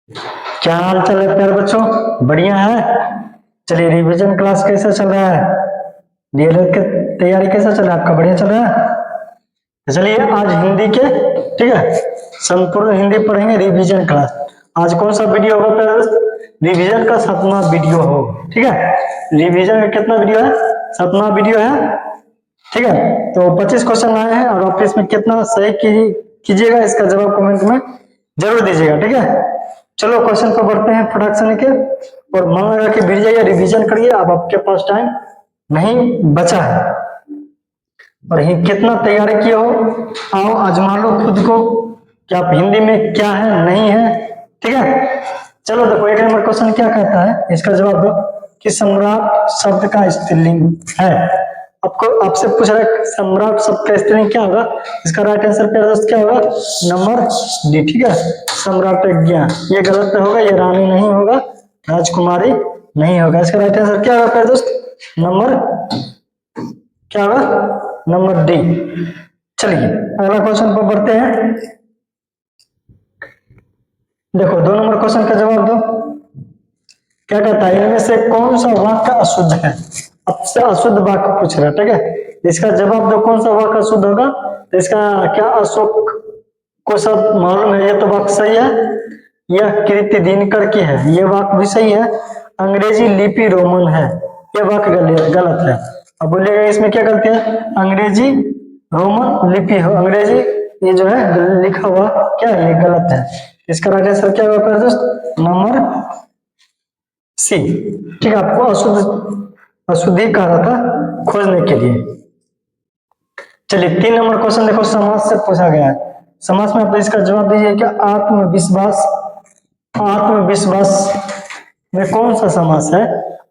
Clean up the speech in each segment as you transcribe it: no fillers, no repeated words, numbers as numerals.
क्या हाल चाल है प्यारे बच्चों? बढ़िया है। चलिए, रिवीजन क्लास कैसा चल रहा है? डीएलएड की तैयारी कैसा चल रहा है आपका? बढ़िया चल रहा है। तो चलिए, आज हिंदी के, ठीक है, संपूर्ण हिंदी पढ़ेंगे, रिवीजन क्लास। आज कौन सा वीडियो होगा प्यारे दोस्त? रिवीजन का 7वां वीडियो हो, ठीक है। रिवीजन का कितना वीडियो है? 7वां वीडियो है, ठीक है। तो 25 क्वेश्चन आए हैं और आप इसमें कितना सही कीजिएगा, इसका जवाब कमेंट में जरूर दीजिएगा, ठीक है। चलो क्वेश्चन पर बढ़ते हैं फटाक से लेके, और मन लगा के भिड़ जाइए, रिवीजन करिए। अब आपके पास टाइम नहीं बचा है और कितना तैयारी किए हो, आओ आजमा लो खुद को कि आप हिंदी में क्या है नहीं है, ठीक है। चलो देखो, एक नंबर क्वेश्चन क्या कहता है, इसका जवाब दो कि सम्राट शब्द का स्त्रीलिंग है। आपको आपसे पूछ रहा है सम्राट शब्द का स्त्रीलिंग क्या होगा। इसका राइट आंसर प्यारे दोस्त क्या होगा? नंबर डी, ठीक है, सम्राटज्ञा। ये गलत होगा, ये रानी नहीं होगा, राजकुमारी नहीं होगा। इसका राइट आंसर क्या होगा प्यारे दोस्त? नंबर क्या होगा? Number D. चलिए अगला क्वेश्चन पर बढ़ते हैं। देखो 2 नंबर क्वेश्चन का जवाब दो। क्या कहता है, इनमें से कौन सा वाक्य अशुद्ध है? आपसे अशुद्ध वाक्य पूछ रहा है, ठीक है। इसका जवाब दो, कौन सा वाक्य अशुद्ध होगा। तो इसका क्या अशोक को सब मालूम है, ये तो वाक्य सही है। यह कृति दिनकर की है, ये वाक्य भी सही है। अंग्रेजी लिपि रोमन है, ये वाक्य गलत है। अब बोलिएगा इसमें क्या गलती है? अंग्रेजी रोमन लिपि हो, अंग्रेजी ये जो है लिखा हुआ क्या ये गलत है। इसका राइट आंसर क्या होगा दोस्त? नंबर सी, ठीक है। आपको अशुद्धि कहा रहा था खोजने के लिए। चलिए 3 नंबर क्वेश्चन देखो, समास से पूछा गया है। समास में आप इसका जवाब दीजिए कि आत्मविश्वास, आत्मविश्वास में कौन सा समास है?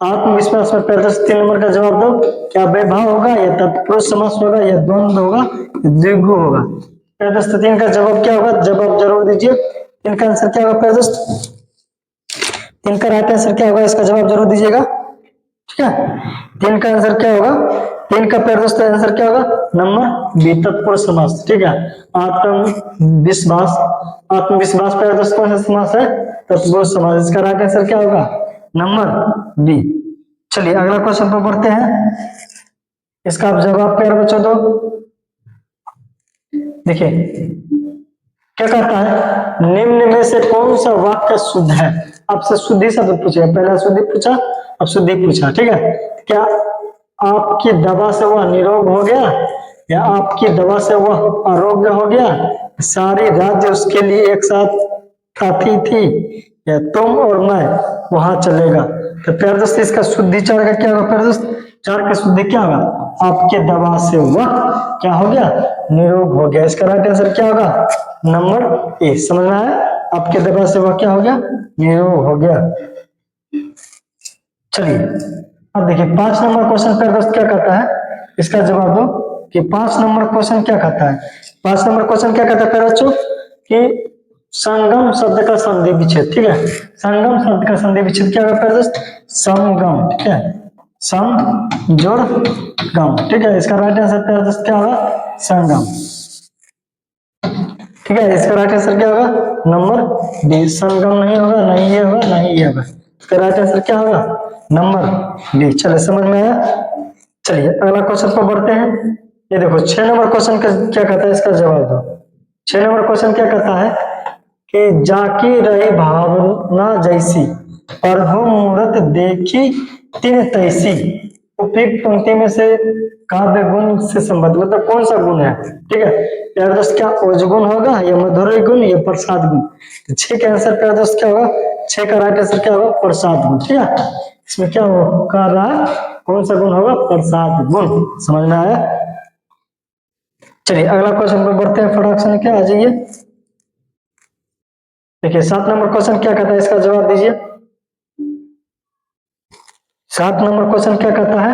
आत्मविश्वास में पहले 3 नंबर का जवाब दो। क्या वैभव होगा, या तत्पुरुष समास होगा, या द्वंद्व होगा, या द्विगु होगा? पहले 3 का जवाब क्या होगा? जवाब जरूर दीजिए। 3 का आंसर क्या होगा पहले दोस्त? 3 का राइट आंसर क्या होगा, इसका जवाब जरूर दीजिएगा, ठीक है। 3 का आंसर क्या होगा? 3 का पहले दोस्त आंसर क्या होगा? नंबर बी, तत्पुरुष समास, ठीक है। आत्मविश्वास, आत्मविश्वास पहले दोस्त कौन सा समास है? तत्पुरुष समास। इसका राइट आंसर क्या होगा? Number B. चलिए अगला क्वेश्चन पर बढ़ते हैं। इसका आप जवाब प्यारे बच्चों दो। देखिए क्या कहता है, निम्न में से कौन सा वाक्य शुद्ध है? आपसे शुद्धि शब्द पूछेगा, पहला शुद्धि पूछा, अब शुद्धि पूछा, ठीक है। क्या आपकी दवा से वह निरोग हो गया, या आपकी दवा से वह आरोग्य हो गया, सारी राज्य उसके लिए एक साथ खाती थी, या तुम और मैं वहां चलेगा। तो प्यारे दोस्त इसका शुद्धि 4 का क्या होगा प्यारे दोस्त? 4 का शुद्धि क्या होगा? आपके दवा से वह क्या हो गया? निरोग हो गया। इसका राइट आंसर क्या होगा? Number A. समझ में आया? आपके दवा से वह क्या हो गया? निरोग हो गया। चलिए अब देखिए 5 नंबर क्वेश्चन पर दोस्त क्या कहता है, इसका जवाब दो कि 5 नंबर क्वेश्चन क्या कहता है। 5 नंबर क्वेश्चन क्या कहता है बच्चों कि संगम शब्द का संधि विच्छेद, ठीक है। संगम शब्द का संधि विच्छेद क्या होगा दोस्त? संगम, ठीक है, सम जोड़ गम, ठीक है। इसका राइट आंसर दोस्त क्या होगा? संगम, ठीक है। इसका राइट आंसर क्या होगा? नंबर डी, संगम नहीं होगा, नहीं ये होगा, नहीं ये होगा। इसका राइट आंसर क्या होगा? Number D. चलिए समझ में आया। चलिए अगला क्वेश्चन पर बढ़ते हैं। ये देखो 6 नंबर क्वेश्चन का क्या कहता है, इसका जवाब दो। 6 नंबर क्वेश्चन क्या कहता है कि जाकी रही भावना जैसी, प्रभु मूरत देखी तिन तैसी। उपयुक्त पंक्ति में से काव्य गुण से संबंध मतलब कौन सा गुण है, ठीक है। प्यारे दोस्त क्या ओज गुण होगा, या मधुर गुण, या प्रसाद गुण? तो 6 का आंसर प्यारे दोस्त क्या होगा? 6 का राइट आंसर क्या होगा? प्रसाद गुण, ठीक है। इसमें क्या कर रहा है, कौन सा गुण होगा? प्रसाद गुण। समझ में आया? चलिए अगला क्वेश्चन पर बढ़ते हैं फटाक से, क्या आ जाइए। देखिए 7 नंबर क्वेश्चन क्या कहता है, इसका जवाब दीजिए। 7 नंबर क्वेश्चन क्या कहता है,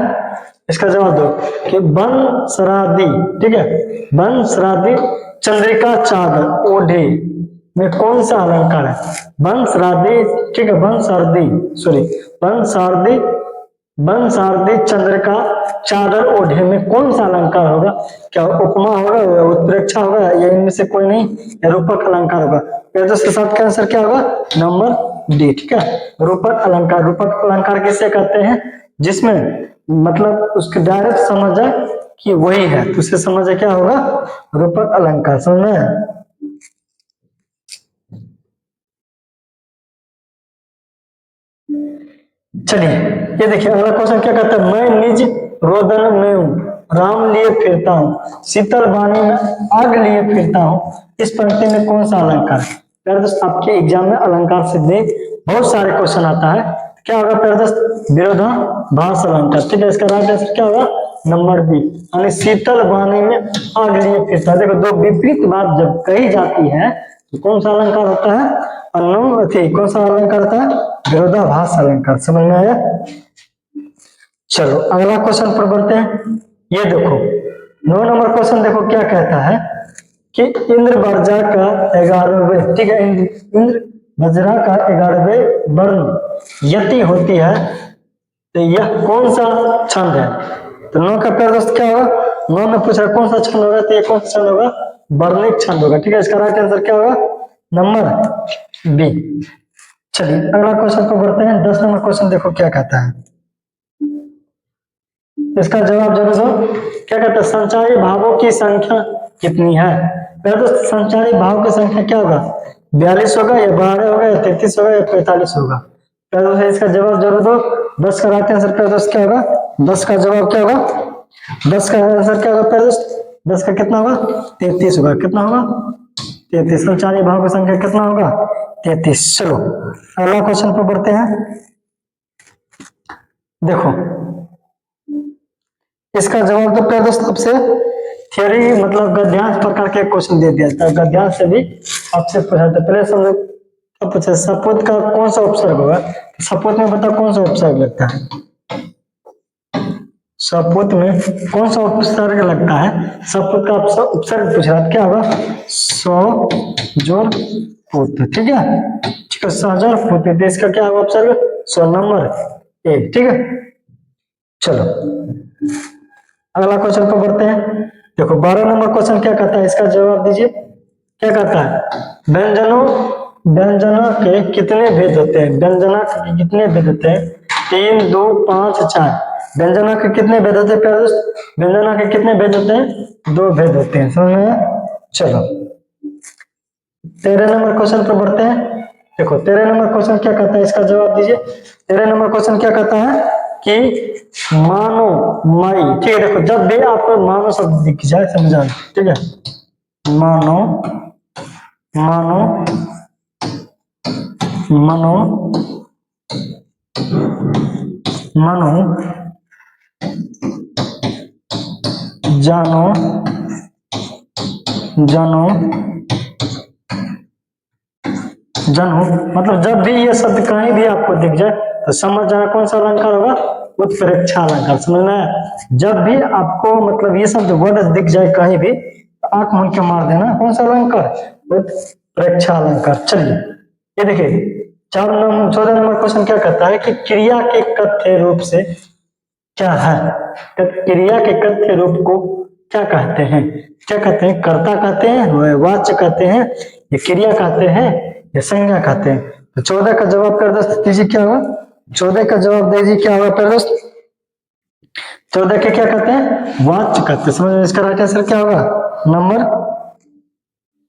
इसका जवाब दो कि बंसरादी, ठीक है, बंसरादी चंद्रिका चादर ओढ़े में कौन सा अलंकार है? बंसरादी, ठीक है, बंसारदी, सॉरी, बंसारदी बन शारदी चंद्र का चादर ओढ़े में कौन सा अलंकार होगा? क्या उपमा होगा या उत्प्रेक्षा होगा या इनमें से कोई नहीं, या रूपक अलंकार होगा? तो इसके साथ का आंसर क्या होगा? Number D. ठीक है, रूपक अलंकार। रूपक अलंकार किसे कहते हैं? जिसमें मतलब उसके डायरेक्ट समझ जाए कि वही है, तो उसे समझ जाए क्या होगा? रूपक अलंकार। समझ में? चलिए ये देखिए अगला क्वेश्चन क्या कहता है? मैं निज रोदन में हूँ, राम लिए फिरता हूँ, शीतल वाणी में आग लिए फिरता हूँ, इस पंक्ति में कौन सा अलंकार है? प्यारे दोस्त आपके एग्जाम में अलंकार से देख बहुत सारे क्वेश्चन आता है, क्या होगा प्यारे दोस्त? विरोधाभास अलंकार। ठीक है, इसका राइट आंसर क्या होगा? नंबर बी, यानी शीतल वाणी में आग लिए फिरता है। देखो दो विपरीत बात जब कही जाती है तो कौन सा अलंकार होता है? कौन सा अलंकार होता है? विरोधाभास अलंकार। समझ में आया? चलो अगला क्वेश्चन पर बढ़ते हैं। ये देखो 9 नंबर क्वेश्चन देखो क्या कहता है कि इंद्र वर्जा का 11वें, ठीक है, इंद्र वज्रा का 11वें वर्ण यति होती है, तो यह कौन सा छंद है? तो 9 का प्यार दोस्त क्या होगा? 9 में पूछ रहा कौन सा छंद होगा, तो ये कौन सा छंद होगा? वर्णिक छंद होगा। ठीक है, इसका राइट आंसर क्या होगा? Number B. चलिए अगला क्वेश्चन पर बढ़ते हैं। 10 नंबर क्वेश्चन देखो क्या कहता है, इसका जवाब जरूर दो। क्या कहता है? संचारी भावों की संख्या कितनी है? पहले तो संचारी भाव की संख्या क्या होगा? 42 होगा या 12 होगा या 33 होगा या 45 होगा? पहले तो इसका जवाब जरूर दो। 10 का राइट आंसर पहले दोस्त क्या होगा? 10 का जवाब क्या होगा? 10 का आंसर क्या होगा पहले दोस्त? 10 का कितना होगा? 33 होगा। कितना होगा? 33। संचारी भाव की संख्या कितना होगा? 33। चलो अगला क्वेश्चन पर बढ़ते हैं। देखो इसका जवाब तो पहले दोस्त आपसे थियोरी मतलब गद्यांश प्रकार के क्वेश्चन दे दिया था, गद्यांश से भी आपसे पूछा था। पहले समझो अब पूछा सपूत का कौन सा उपसर्ग होगा? सपूत में बताओ कौन सा उपसर्ग लगता है? सपूत में कौन सा उपसर्ग लगता है? सपूत का उपसर्ग पूछ रहा था, क्या होगा? सौ जोर पुत। ठीक है, ठीक है, सहजोर पुत। इसका क्या होगा उपसर्ग? 100 नंबर 1। ठीक है, चलो अगला क्वेश्चन पर बढ़ते हैं। देखो 12 नंबर क्वेश्चन क्या कहता है, इसका जवाब दीजिए। क्या कहता है? व्यंजना के कितने भेद होते हैं? व्यंजना के कितने भेद होते हैं? 3, 2, 5, 4। व्यंजना के कितने भेद होते हैं? व्यंजना के कितने भेद होते हैं? 2 भेद होते हैं। समझ में आया? चलो 13 नंबर क्वेश्चन पर बढ़ते हैं। देखो 13 नंबर क्वेश्चन क्या कहता है, इसका जवाब दीजिए। 13 नंबर क्वेश्चन क्या कहता है कि मानो माई। ठीक है, देखो जब भी आपको मानो शब्द दिख जाए समझा। ठीक है, मानो मानो मनो मनो जानो जानो जनो, मतलब जब भी ये शब्द कहीं भी आपको दिख जाए तो समझ जाना कौन सा अलंकार होगा? उत्प्रेक्षा अलंकार। समझना है? जब भी आपको मतलब ये शब्द वर्ड दिख जाए कहीं भी तो आंख मूंद के मार देना कौन सा अलंकार? उत्प्रेक्षा अलंकार। चलिए ये देखिए 14 नंबर क्वेश्चन क्या कहता है कि क्रिया के कथ्य रूप से क्या है? क्रिया के कथ्य रूप को क्या कहते हैं? क्या कहते हैं? कर्ता कहते हैं, वाच्य कहते हैं, या क्रिया कहते हैं, या संज्ञा कहते हैं? तो 14 का जवाब कर दोस्त दीजिए क्या होगा? 14 का जवाब दीजिए क्या होगा पर दोस्त? 14 के क्या कहते हैं? वाच्य कहते हैं। समझ में? इसका राइट आंसर क्या होगा? Number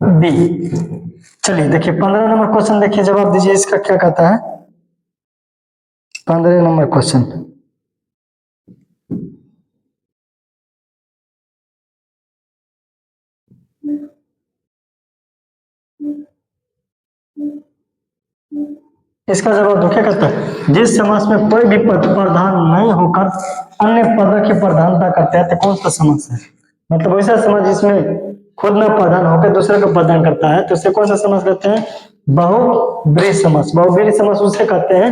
B. चलिए देखिए 15 नंबर क्वेश्चन देखिए, जवाब दीजिए इसका क्या कहता है? 15 नंबर क्वेश्चन इसका जवाब दो। क्या कहता है? जिस समास में कोई भी पद प्रधान नहीं होकर अन्य पदों की प्रधानता करता है तो कौन सा समास है? मतलब ऐसा समास जिसमें खुद न प्रधान होकर दूसरे को प्रधान करता है तो उसे कौन सा समास कहते हैं? बहुब्रीहि समास। बहुब्रीहि समास उसे कहते हैं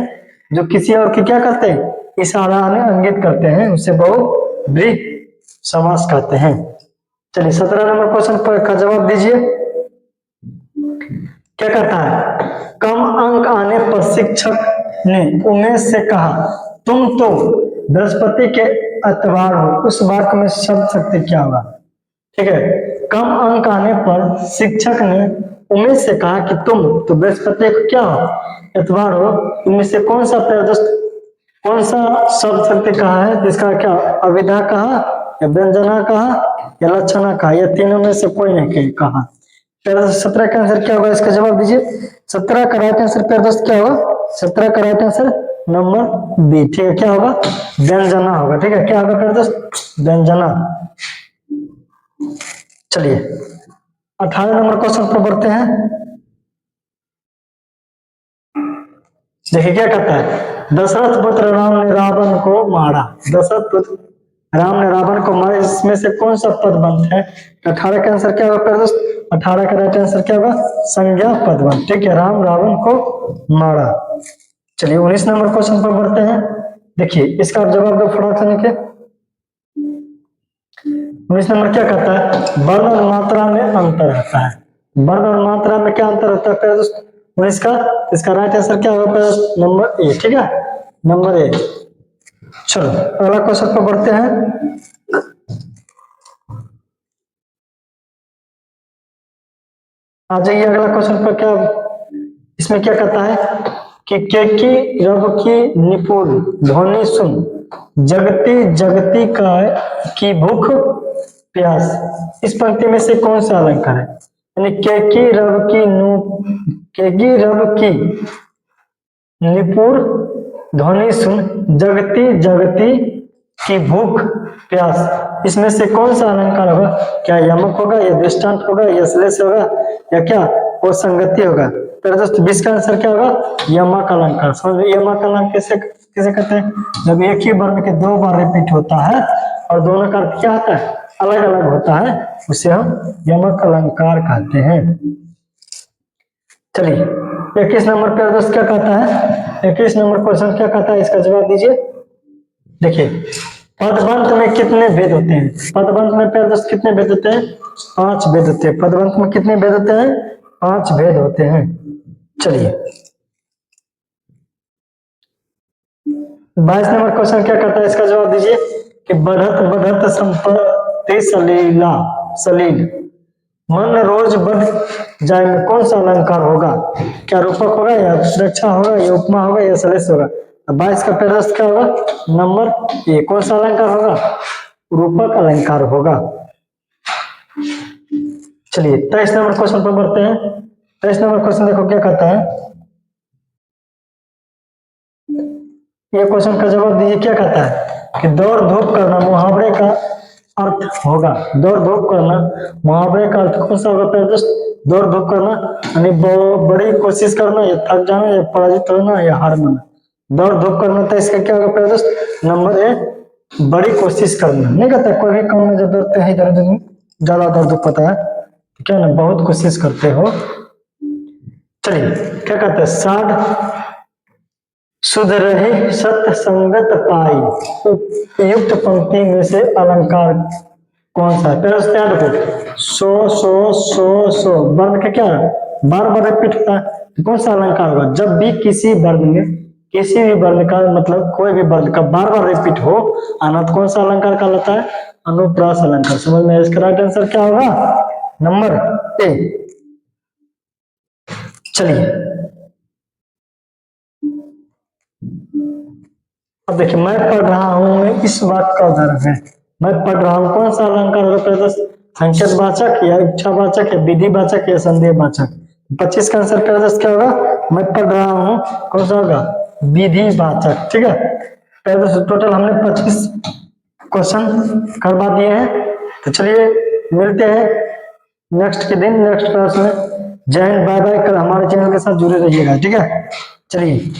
जो किसी और की क्या करते हैं? इशारा में इंगित करते हैं, उसे बहुब्रीहि समास कहते हैं। चलिए 17 नंबर क्वेश्चन पर का जवाब दीजिए। क्या कहता है? कम अंक आने पर शिक्षक ने उमेश से कहा तुम तो बृहस्पति के अतवार हो, उस वाक्य में शब्द शक्ति क्या होगा? ठीक है, कम अंक आने पर शिक्षक ने उमेश से कहा कि तुम तो बृहस्पति को क्या हो, एतवार हो, इनमें से कौन सा कौन सा शब्द शक्ति कहा है जिसका क्या अविधा कहा या व्यंजना कहा या लक्षणा कहा, या तीनों में से कोई नहीं कहा। 17 का आंसर क्या होगा, इसका जवाब दीजिए। 17 का राइट आंसर प्यारे दोस्त क्या होगा? 17 का राइट आंसर नंबर बी। ठीक है, क्या होगा? व्यंजना होगा। ठीक है, क्या होगा प्यारे दोस्त? व्यंजना। चलिए 18 नंबर क्वेश्चन पर बढ़ते हैं। देखिए क्या कहता है, दशरथ पुत्र राम ने रावण को मारा। दशरथ पुत्र राम ने रावण को मारा, इसमें से कौन सा पद बंध है? 18 का आंसर क्या होगा प्यारे दोस्त? 18 का राइट आंसर क्या होगा? संज्ञा पदबंध। ठीक है, राम रावण को मारा। चलिए 19 नंबर क्वेश्चन पर बढ़ते हैं। देखिए इसका जवाब दो फटाक से लिखे। 19 नंबर क्या कहता है, वर्ण और मात्रा में अंतर रहता है। वर्ण और मात्रा में क्या अंतर होता है प्यारे दोस्त? 19 का इसका राइट आंसर क्या होगा प्यारे दोस्त? Number A. ठीक है, नंबर ए। चलो अगला क्वेश्चन पर बढ़ते हैं। आ जाइए अगला क्वेश्चन पर। क्या इसमें क्या कहता है कि केकी रव की निपुण ध्वनि सुन, जगती जगती का की भूख प्यास, इस पंक्ति में से कौन सा अलंकार है? यानी केकी रव की निपुण ध्वनि सुन, जगती जगती की भूख प्यास, इसमें से कौन सा अलंकार होगा? क्या यमक होगा या दृष्टांत होगा या श्लेष होगा या क्या वो संगति होगा? तो दोस्तों 20 का आंसर क्या होगा? यमक अलंकार। समझ, यमक अलंकार किसे कहते हैं? जब एक ही वर्ण के दो बार रिपीट होता है और दोनों का अर्थ क्या होता है? अलग अलग होता है, उसे हम यमक अलंकार कहते हैं। चलिए 21 नंबर पे दोस्त क्या कहता है? 21 नंबर क्वेश्चन क्या कहता है, इसका जवाब दीजिए। देखिए पदबंध में कितने भेद होते हैं? पदबंध में प्यारे दोस्त कितने भेद होते हैं? 5 भेद होते हैं। पदबंध में कितने भेद होते हैं? 5 भेद होते हैं। चलिए 22 नंबर क्वेश्चन क्या कहता है, इसका जवाब दीजिए कि बढ़त बढ़त संपत्ति सलीला सलील, मन रोज बढ़ जाए में कौन सा अलंकार होगा? क्या रूपक होगा या रक्षा होगा या उपमा होगा या श्लेष होगा? 22 का प्रश्न क्या होगा? Number A. कौन सा अलंकार होगा? रूपक अलंकार होगा। चलिए 23 नंबर क्वेश्चन पर बढ़ते हैं। 23 नंबर क्वेश्चन देखो क्या कहता है, ये क्वेश्चन का जवाब दीजिए। क्या कहता है कि दौड़ धूप करना मुहावरे का अर्थ होगा। दौड़ धूप करना मुहावरे का अर्थ कौन सा होगा? दौड़ धूप करना यानी बड़ी कोशिश करना या थक जाना या पराजित होना या हार माना। दौड़ धूप करना था, इसका क्या होगा दोस्त? नंबर ए, बड़ी कोशिश करना। नहीं कहता कोई भी काम में जब दौड़ते हैं इधर उधर ज्यादा दौड़ धूप पता है तो क्या ना बहुत कोशिश करते हो। चलिए क्या कहते हैं, साध सुध रही सत्य संगत पाई, उपयुक्त पंक्ति में से अलंकार कौन सा है? देखो सो वर्ण का क्या बार बार रिपीट होता है, तो कौन सा अलंकार होगा? जब भी किसी वर्ण में किसी भी वर्ण का मतलब कोई भी वर्ण का बार बार रिपीट हो आना, तो कौन सा अलंकार कहलाता है? अनुप्रास अलंकार। समझ में? इसका राइट आंसर क्या होगा? Number A. चलिए अब देखिए, मैं पढ़ रहा हूं में इस वाक्य का उदाहरण है। मैं पढ़ रहा हूं कौन सा अलंकार होगा? संकेत वाचक या इच्छावाचक या विधिवाचक या संदेहवाचक। 25 का आंसर क्या होगा? मैं पढ़ रहा हूं कौन सा होगा? विधिवाचक। ठीक है, टोटल हमने 25 क्वेश्चन करवा दिए हैं। तो चलिए मिलते हैं नेक्स्ट के दिन नेक्स्ट क्लास में। जय हिंद, बाय बाय। कर हमारे चैनल के साथ जुड़े रहिएगा। ठीक है, चलिए।